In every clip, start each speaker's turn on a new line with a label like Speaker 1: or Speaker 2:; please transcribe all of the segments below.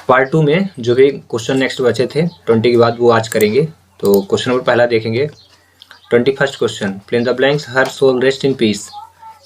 Speaker 1: Part 2 में जो भी क्वेश्चन नेक्स्ट बचे थे 20 के बाद वो आज करेंगे। तो क्वेश्चन नंबर पहला देखेंगे। 21st question, fill in the blanks, her soul rest in peace.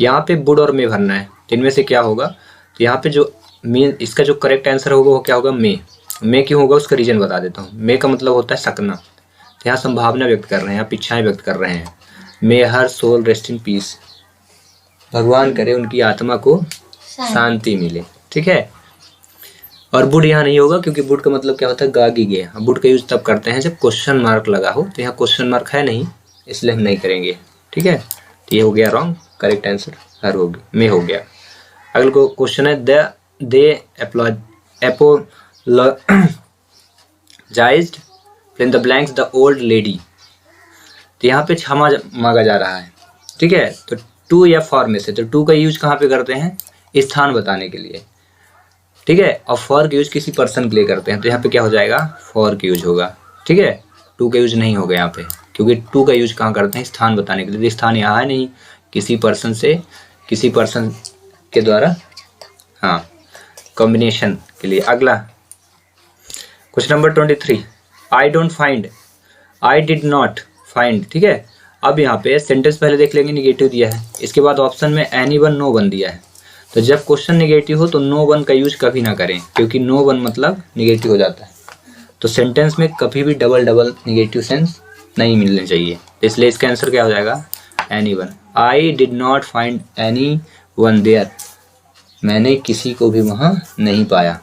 Speaker 1: यहाँ पे वुड और मे भरना है, तो इनमें से क्या होगा। तो यहाँ पे जो मीन इसका जो करेक्ट आंसर होगा वो क्या होगा, मे। मे क्यों होगा उसका रीजन बता देता हूँ। मे का मतलब होता है सकना, तो यहाँ संभावना व्यक्त कर रहे हैं, यहाँ इच्छाएं व्यक्त कर रहे हैं। मे हर सोल रेस्ट इन पीस, भगवान करे उनकी आत्मा को शांति मिले, ठीक है। और वुड यहाँ नहीं होगा क्योंकि वुड का मतलब क्या होता है, गागी गे। वुड का यूज तब करते हैं जब क्वेश्चन मार्क लगा हो, तो यहाँ क्वेश्चन मार्क है नहीं इसलिए हम नहीं करेंगे, ठीक है। तो ये हो गया रॉन्ग, करेक्ट आंसर हर हो गया, मे हो गया। अगला क्वेश्चन है, they apologised fill in the blanks the old lady. तो यहाँ पे क्षमा मांगा जा रहा है, ठीक है। तो टू या फॉर में से, तो टू का यूज कहाँ पे करते हैं, स्थान बताने के लिए, ठीक है। और फॉर का यूज किसी पर्सन के लिए करते हैं, तो यहाँ पे क्या हो जाएगा, फॉर का यूज होगा, ठीक है। टू का यूज नहीं होगा यहाँ पे, क्योंकि टू का यूज कहाँ करते हैं, स्थान बताने के लिए। स्थान यहाँ है नहीं, किसी पर्सन से किसी पर्सन के द्वारा, हाँ, कॉम्बिनेशन के लिए। अगला question number 23, I don't find, I did not find, ठीक है। अब यहाँ पे सेंटेंस पहले देख लेंगे, निगेटिव दिया है, इसके बाद ऑप्शन में एनी वन नो वन दिया है। तो जब क्वेश्चन निगेटिव हो तो नो वन का यूज कभी ना करें, क्योंकि नो वन मतलब निगेटिव हो जाता है। तो सेंटेंस में कभी भी डबल डबल निगेटिव सेंस नहीं मिलने चाहिए, इसलिए इसका आंसर क्या हो जाएगा, anyone. I did not find anyone there, मैंने किसी को भी वहाँ नहीं पाया,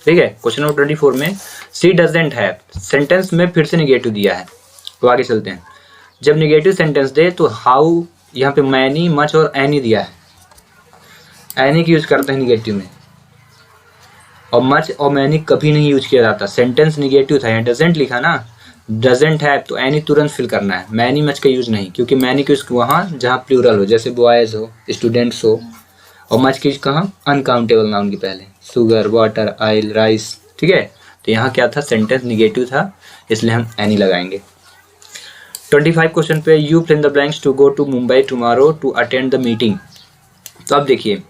Speaker 1: ठीक है। क्वेश्चन नंबर 24 में, शी डजंट हैव, सेंटेंस में फिर से निगेटिव दिया है। तो आगे चलते हैं। जब निगेटिव सेंटेंस दे तो हाउ, यहाँ पे मैनी, मच और एनी दिया है, एनी की यूज करते हैं निगेटिव में, और मच और मैनी कभी नहीं यूज किया जाता। सेंटेंस निगेटिव था, यहाँ डजंट लिखा ना, डजंट हैव, तो एनी तुरंत फिल करना है, मैनी मच का यूज नहीं, क्योंकि मैनी की यूज वहाँ जहाँ प्लूरल हो, जैसे बॉयज हो, स्टूडेंट्स हो। और मच की यूज कहाँ, अनकाउंटेबल नाउन की पहले, शुगर, वाटर, ऑयल, राइस, ठीक है। तो यहाँ क्या था, सेंटेंस निगेटिव था, इसलिए हम एनी लगाएंगे। 25 क्वेश्चन पे, you fill in the blanks to go to Mumbai tomorrow to attend the meeting. तो अब देखिए,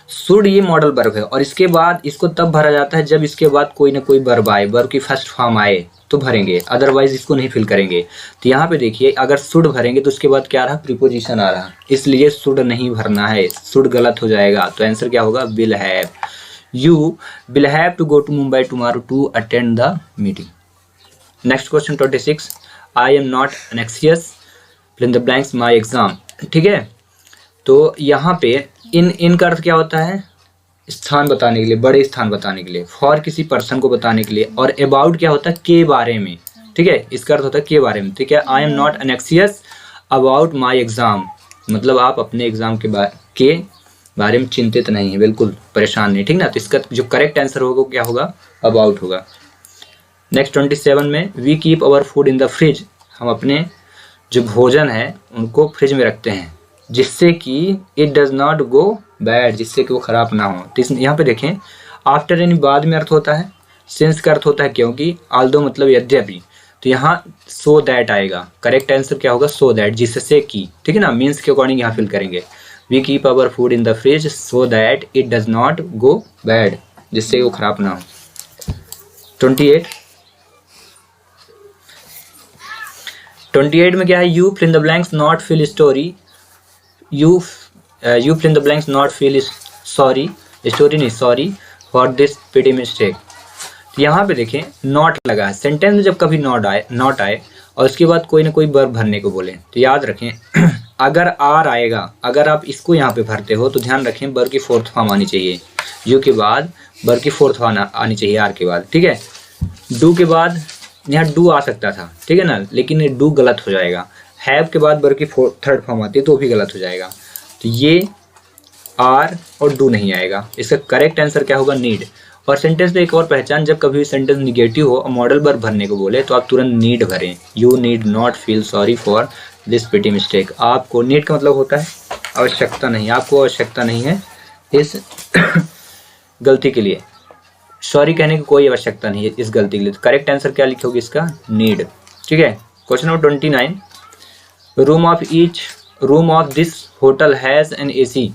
Speaker 1: शुड ये मॉडल वर्ब है, और इसके बाद इसको तब भरा जाता है जब इसके बाद कोई ना कोई वर्ब आए, वर्ब की फर्स्ट फॉर्म आए तो भरेंगे, अदरवाइज इसको नहीं फिल करेंगे। तो यहाँ पे देखिए, अगर शुड भरेंगे तो उसके बाद क्या आ रहा, प्रीपोजिशन आ रहा, इसलिए शुड नहीं भरना है, शुड गलत हो जाएगा। तो आंसर क्या होगा, will have. You will have to go to Mumbai tomorrow to attend the meeting. Next question 26, I am not anxious fill in the blanks my exam, ठीक है। तो यहाँ पे इन का अर्थ क्या होता है, स्थान बताने के लिए, बड़े स्थान बताने के लिए। फॉर किसी पर्सन को बताने के लिए। और अबाउट क्या होता है, के बारे में, ठीक है। इसका अर्थ होता है के बारे में, ठीक है। आई am not एनेक्सियस about my exam, मतलब आप अपने एग्जाम के बारे में चिंतित नहीं है, बिल्कुल परेशान नहीं, ठीक ना। तो इसका जो करेक्ट आंसर होगा वो क्या होगा, अबाउट होगा। नेक्स्ट 27 में, we keep our food in the fridge, हम अपने जो भोजन है उनको फ्रिज में रखते हैं, जिससे कि it does not go bad, जिससे कि वो खराब ना हो। तो यहाँ पे देखें, आफ्टर यानी बाद में अर्थ होता है, सिंस का अर्थ होता है क्योंकि, आल्दो मतलब यद्यपि। तो यहाँ सो दैट आएगा, करेक्ट आंसर क्या होगा, सो दैट, जिससे कि, ठीक है ना, मीन्स के अकॉर्डिंग यहाँ फिल करेंगे। We keep our food in the fridge so that it does not go bad, जिससे वो खराब ना हो। 28 में क्या है, you fill in the blanks not feel story, you fill in the blanks not feel sorry, story नहीं, sorry for this pity mistake. तो यहाँ पे देखें, नॉट लगा है, सेंटेंस में जब कभी नॉट आए और उसके बाद कोई ना कोई वर्ब भरने को बोले, तो याद रखें अगर आर आएगा, अगर आप इसको यहाँ पे भरते हो तो ध्यान रखें वर्ब की फोर्थ फॉर्म आनी चाहिए, यू के बाद वर्ब की फोर्थ फॉर्म आनी चाहिए आर के बाद, ठीक है। डू के बाद यहाँ डू आ सकता था, ठीक है ना, लेकिन ये डू गलत हो जाएगा। हैव के बाद वर्ब की थर्ड फॉर्म आती है तो भी गलत हो जाएगा। तो ये आर और डू नहीं आएगा, इसका करेक्ट आंसर क्या होगा, नीड। और सेंटेंस में एक और पहचान, जब कभी सेंटेंस निगेटिव हो और मॉडल वर्ब भरने को बोले तो आप तुरंत नीड भरें, you need not feel sorry for this pity mistake. आपको, नीड का मतलब होता है आवश्यकता नहीं, आपको आवश्यकता नहीं है इस गलती के लिए, सॉरी कहने की कोई आवश्यकता नहीं है इस गलती के लिए। तो करेक्ट आंसर क्या लिखोगे इसका, नीड, ठीक है। Question number 29, room of this hotel has an AC।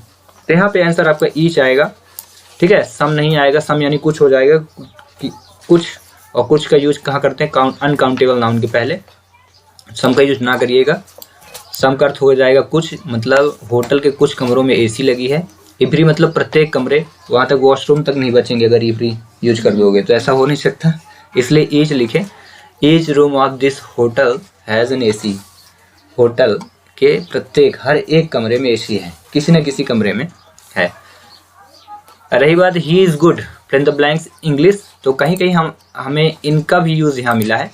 Speaker 1: तो यहाँ पे आंसर आपका ईच आएगा, ठीक है, सम नहीं आएगा, सम यानी कुछ हो जाएगा, कुछ, और कुछ का यूज कहाँ करते हैं, अनकाउंटेबल नाउन के पहले। सम का यूज ना करिएगा। सम का अर्थ हो जाएगा कुछ, मतलब होटल के कुछ कमरों में एसी लगी है। एवरी मतलब प्रत्येक कमरे, वहाँ तक वॉशरूम तक नहीं बचेंगे अगर एवरी यूज कर दोगे, तो ऐसा हो नहीं सकता, इसलिए ईच लिखें। Each room of this hotel has an AC. Hotel के प्रत्येक, हर एक कमरे में एसी है, किसी न किसी कमरे में है। रही बात he is good, fill in the blanks English, तो कहीं कहीं हमें इनका भी यूज़ यहाँ मिला है,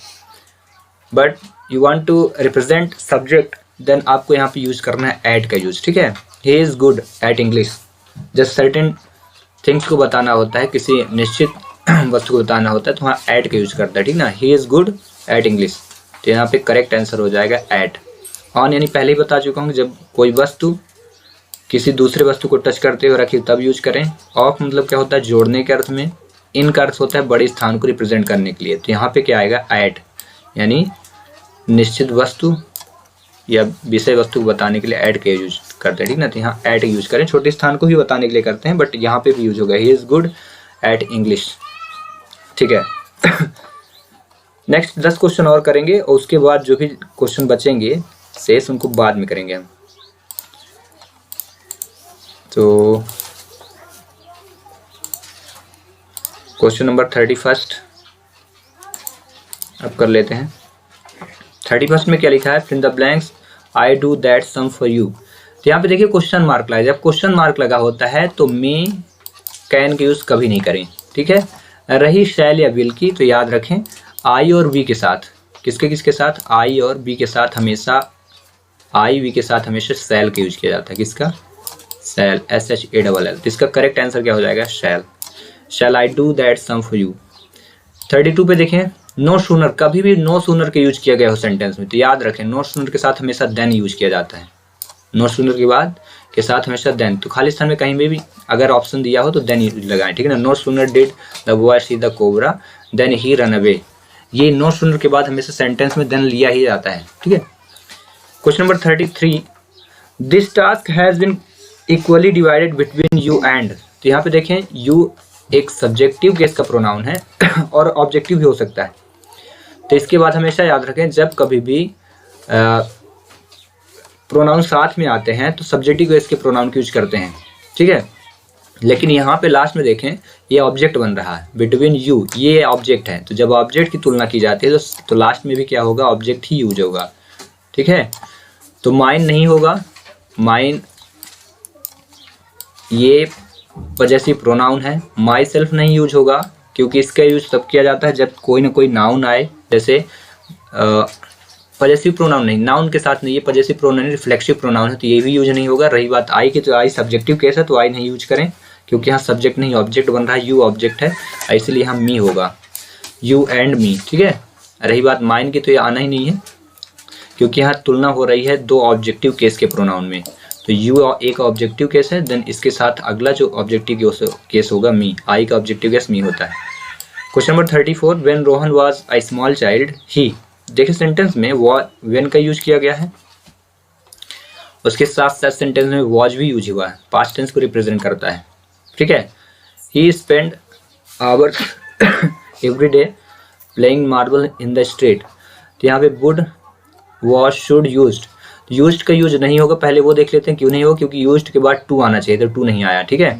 Speaker 1: but you want to represent subject, then आपको यहाँ पे यूज करना है एट का यूज, ठीक है। ही is good at English, just certain things को बताना होता है, किसी निश्चित वस्तु को बताना होता है, तो वहाँ एट का यूज करता है, ठीक ना। ही इज़ गुड एट इंग्लिश, तो यहाँ पे करेक्ट आंसर हो जाएगा एट। ऑन यानी पहले ही बता चुका हूँ, जब कोई वस्तु किसी दूसरे वस्तु को टच करते हुए रखिए तब यूज करें। ऑफ मतलब क्या होता है, जोड़ने के अर्थ में। इन का अर्थ होता है बड़े स्थान को रिप्रेजेंट करने के लिए, तो यहाँ पे क्या आएगा, एट, यानी निश्चित वस्तु या विषय वस्तु को बताने के लिए ऐड का यूज करते हैं, ठीक ना। तो यहाँ ऐड यूज करें, छोटे स्थान को भी बताने के लिए करते हैं, बट यहाँ पे भी यूज होगा, ही इज़ गुड एट इंग्लिश, ठीक है। नेक्स्ट 10 क्वेश्चन और करेंगे, और उसके बाद जो भी क्वेश्चन बचेंगे शेष उनको बाद में करेंगे हम। तो क्वेश्चन नंबर 31 अब कर लेते हैं। 31 में क्या लिखा है, fill in the blanks I do that sum for you. तो यहाँ पे देखिए क्वेश्चन मार्क लगा, जब क्वेश्चन मार्क लगा होता है तो मे कैन का यूज कभी नहीं करें, ठीक है। रही शैल या विल की, तो याद रखें आई और वी के साथ, किसके साथ, आई और बी के साथ हमेशा, आई वी के साथ हमेशा शैल का यूज किया जाता है, किसका, शैल, SHALL। तो इसका करेक्ट आंसर क्या हो जाएगा, shall. Shall I do that sum for you. 32 पे देखें, नो सूनर, कभी भी नो सूनर का यूज किया गया हो सेंटेंस में, तो याद रखें नो सूनर के साथ हमेशा देन यूज किया जाता है। नो सूनर के बाद के साथ हमेशा देन, तो खाली स्थान में कहीं भी अगर ऑप्शन दिया हो तो देन लगाएं, ठीक है ना। No sooner did the boy see the cobra than he run away, ये नो सूनर के बाद हमेशा सेंटेंस में देन लिया ही जाता है, ठीक है। Question number 33, this task has been equally divided between you and. तो यहाँ पे देखें यू एक सब्जेक्टिव केस का प्रोनाउन है और ऑब्जेक्टिव भी हो सकता है, तो इसके बाद हमेशा याद रखें जब कभी भी प्रोनाउन साथ में आते हैं तो सब्जेक्टिव केस के प्रोनाउन की यूज करते हैं, ठीक है। लेकिन यहाँ पे लास्ट में देखें ये ऑब्जेक्ट बन रहा है, बिटवीन यू, ये ऑब्जेक्ट है, तो जब ऑब्जेक्ट की तुलना की जाती है तो लास्ट में भी क्या होगा, ऑब्जेक्ट ही यूज होगा, ठीक है। तो माइन नहीं होगा, माइन ये पजेसिव प्रोनाउन है। माई सेल्फ नहीं यूज होगा, क्योंकि इसका यूज तब किया जाता है जब कोई ना कोई नाउन आए, जैसे पजेसिव प्रोनाउन नहीं, नाउन के साथ नहीं, ये पजेसिव प्रोनाउन रिफ्लेक्सिव प्रोनाउन है, तो ये भी यूज नहीं होगा। रही बात आई की, तो आई सब्जेक्टिव केस है, तो आई नहीं यूज करें, क्योंकि यहाँ सब्जेक्ट नहीं ऑब्जेक्ट बन रहा है, यू ऑब्जेक्ट है, इसलिए यहाँ मी होगा, यू एंड मी, ठीक है। रही बात माइन की, तो ये आना ही नहीं है, क्योंकि यहाँ तुलना हो रही है दो ऑब्जेक्टिव केस के प्रोनाउन में, तो यू एक ऑब्जेक्टिव केस है, देन इसके साथ अगला जो ऑब्जेक्टिव केस होगा मी, आई का ऑब्जेक्टिव केस मी होता है। Question number 34, when Rohan was a small child he. देखिए सेंटेंस में व्हेन का यूज किया गया है, उसके साथ साथ सेंटेंस में वाज भी यूज हुआ है, पास्ट टेंस को रिप्रेजेंट करता है, ठीक है। He spend hours every day playing marble in the street. तो यहाँ पे would, was, should, used, used का यूज नहीं होगा, पहले वो देख लेते हैं क्यों नहीं होगा, क्योंकि यूज्ड के बाद टू आना चाहिए, तो टू नहीं आया, ठीक है।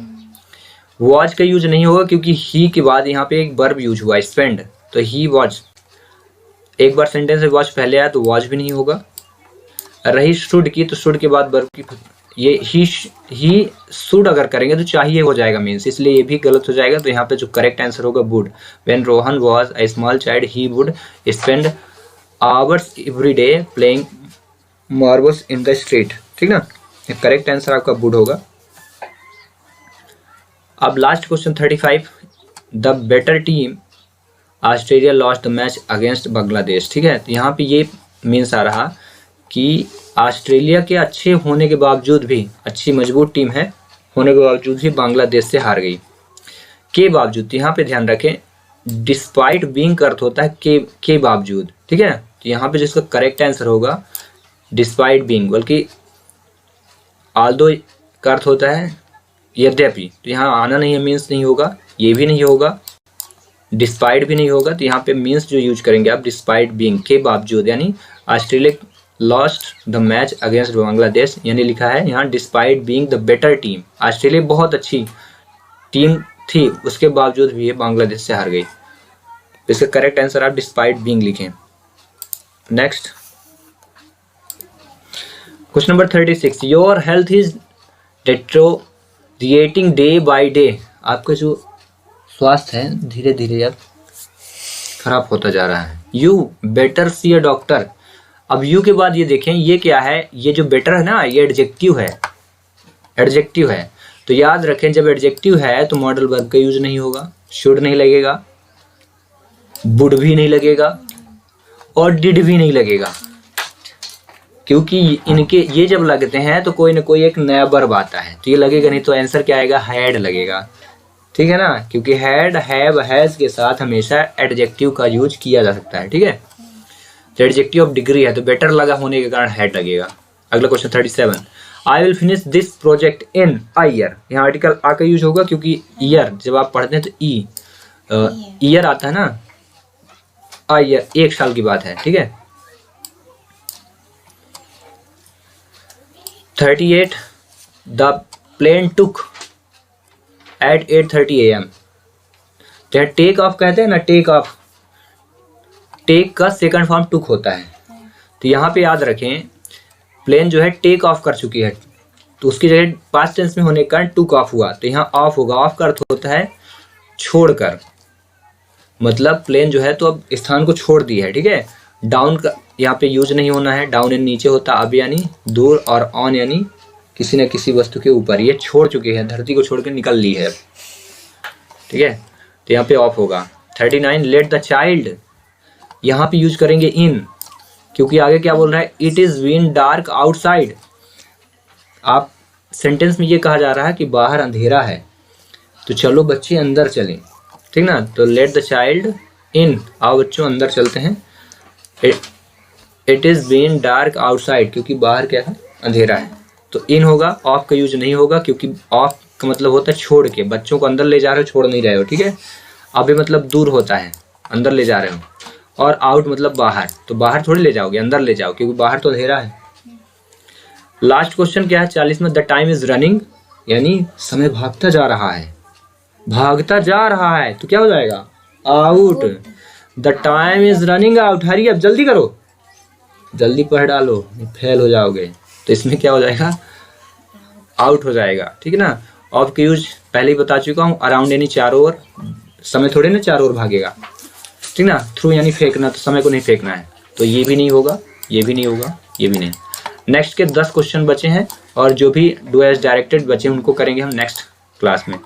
Speaker 1: वॉज का यूज नहीं होगा क्योंकि ही के बाद यहाँ पे एक वर्ब यूज हुआ स्पेंड, तो ही वॉज, एक बार सेंटेंस में वॉज पहले आया तो वॉज भी नहीं होगा। रही शुड की, तो शुड के बाद वर्ब की, ये ही शुड अगर करेंगे तो चाहिए हो जाएगा मीन्स, इसलिए ये भी गलत हो जाएगा, तो यहाँ पे जो करेक्ट आंसर होगा would. When Rohan was a small child he would spend hours every day playing marbles in the street, ठीक ना। करेक्ट आंसर आपका वुड होगा। अब last question 35, the better team Australia lost the match against Bangladesh, ठीक है। तो यहाँ पे ये मीन्स आ रहा कि ऑस्ट्रेलिया के अच्छे होने के बावजूद भी, अच्छी मजबूत टीम है होने के बावजूद भी बांग्लादेश से हार गई, के बावजूद। यहाँ पे ध्यान रखें डिस्पाइट बीइंग का अर्थ होता है के बावजूद, ठीक है। तो यहाँ पे जिसका करेक्ट आंसर होगा डिस्पाइट बीइंग, बल्कि आल्दो का अर्थ होता है यद्यपि, तो यहाँ आना नहीं है मीन्स नहीं होगा, ये भी नहीं होगा, डिस्पाइट भी नहीं होगा, तो यहाँ पे मीन्स जो यूज करेंगे आप, डिस्पाइट बीइंग, के बावजूद, यानी Australia lost the match against Bangladesh, यानी लिखा है यहाँ despite being the better team, Australia बहुत अच्छी टीम थी उसके बावजूद भी ये बांग्लादेश से हार गई। इसका करेक्ट आंसर आप डिस्पाइट बीइंग लिखें। Next question number 36, your health is deteriorating day by day, आपका जो स्वास्थ्य है धीरे धीरे अब खराब होता जा रहा है। You better C a doctor, अब यू के बाद ये देखें ये क्या है, ये जो बेटर है ना ये एडजेक्टिव है, एडजेक्टिव है, तो याद रखें जब एडजेक्टिव है तो मॉडल वर्ब का यूज नहीं होगा, शुड नहीं लगेगा, वुड भी नहीं लगेगा और डिड भी नहीं लगेगा, क्योंकि इनके ये जब लगते हैं तो कोई ना कोई एक नया वर्ब आता है, तो ये लगेगा नहीं, तो आंसर क्या आएगा, हैड लगेगा, ठीक है ना, क्योंकि हैड, हैव, हैज के साथ हमेशा एडजेक्टिव का यूज किया जा सकता है, ठीक है। तो एडजेक्टिव ऑफ डिग्री है तो बेटर लगा होने के कारण हैड लगेगा। अगला question 37, I will finish this project in a year, यहाँ आर्टिकल आ का यूज होगा क्योंकि ईयर जब आप पढ़ते हैं तो ईयर आता है ना, अ ईयर एक साल की बात है, ठीक है। 38, the plane took at 8:30 AM, तो टेक ऑफ कहते हैं ना, टेक ऑफ, टेक का सेकंड फॉर्म टुक होता है, तो यहाँ पे याद रखें प्लेन जो है टेक ऑफ कर चुकी है, तो उसकी जगह पास्ट टेंस में होने के कारण टुक ऑफ हुआ, तो यहाँ ऑफ होगा, ऑफ का अर्थ होता है छोड़कर, मतलब प्लेन जो है तो अब स्थान को छोड़ दी है, ठीक है। डाउन का यहाँ पे यूज नहीं होना है, डाउन यानी नीचे होता, अब यानी दूर, और ऑन यानी किसी न किसी वस्तु के ऊपर, ये छोड़ चुकी है, धरती को छोड़कर निकल ली है, ठीक है, तो यहाँ पे ऑफ होगा। 39, लेट द चाइल्ड, यहाँ पे यूज करेंगे इन, क्योंकि आगे क्या बोल रहा है, it is been dark outside, आप सेंटेंस में ये कहा जा रहा है कि बाहर अंधेरा है, तो चलो बच्चे अंदर चलें, ठीक ना, तो लेट द चाइल्ड इन, आओ बच्चों अंदर चलते हैं। It is been dark outside, क्योंकि बाहर क्या है, अंधेरा है, तो इन होगा, ऑफ का यूज नहीं होगा, क्योंकि ऑफ का मतलब होता है छोड़ के, बच्चों को अंदर ले जा रहे हो, छोड़ नहीं रहे हो, ठीक है। अभी मतलब दूर होता है, अंदर ले जा रहे हो, और आउट मतलब बाहर, तो बाहर थोड़ी ले जाओगे, अंदर ले जाओ, क्योंकि बाहर तो अंधेरा है। लास्ट क्वेश्चन क्या है 40 में, द टाइम इज रनिंग, यानी समय भागता जा रहा है, भागता जा रहा है, तो क्या हो जाएगा, out, the time is running out, hurry अब जल्दी करो, जल्दी पढ़ डालो, फेल हो जाओगे, तो इसमें क्या हो जाएगा, आउट हो जाएगा, ठीक है ना। ऑफ का यूज पहले ही बता चुका हूँ, अराउंड यानी चारों ओर, समय थोड़े ना चारों ओर भागेगा, ठीक ना, थ्रू यानी फेंकना, तो समय को नहीं फेंकना है, तो ये भी नहीं होगा, ये भी नहीं होगा, ये भी नहीं। नेक्स्ट के 10 क्वेश्चन बचे हैं, और जो भी डू एज डायरेक्टेड बचे उनको करेंगे हम नेक्स्ट क्लास में।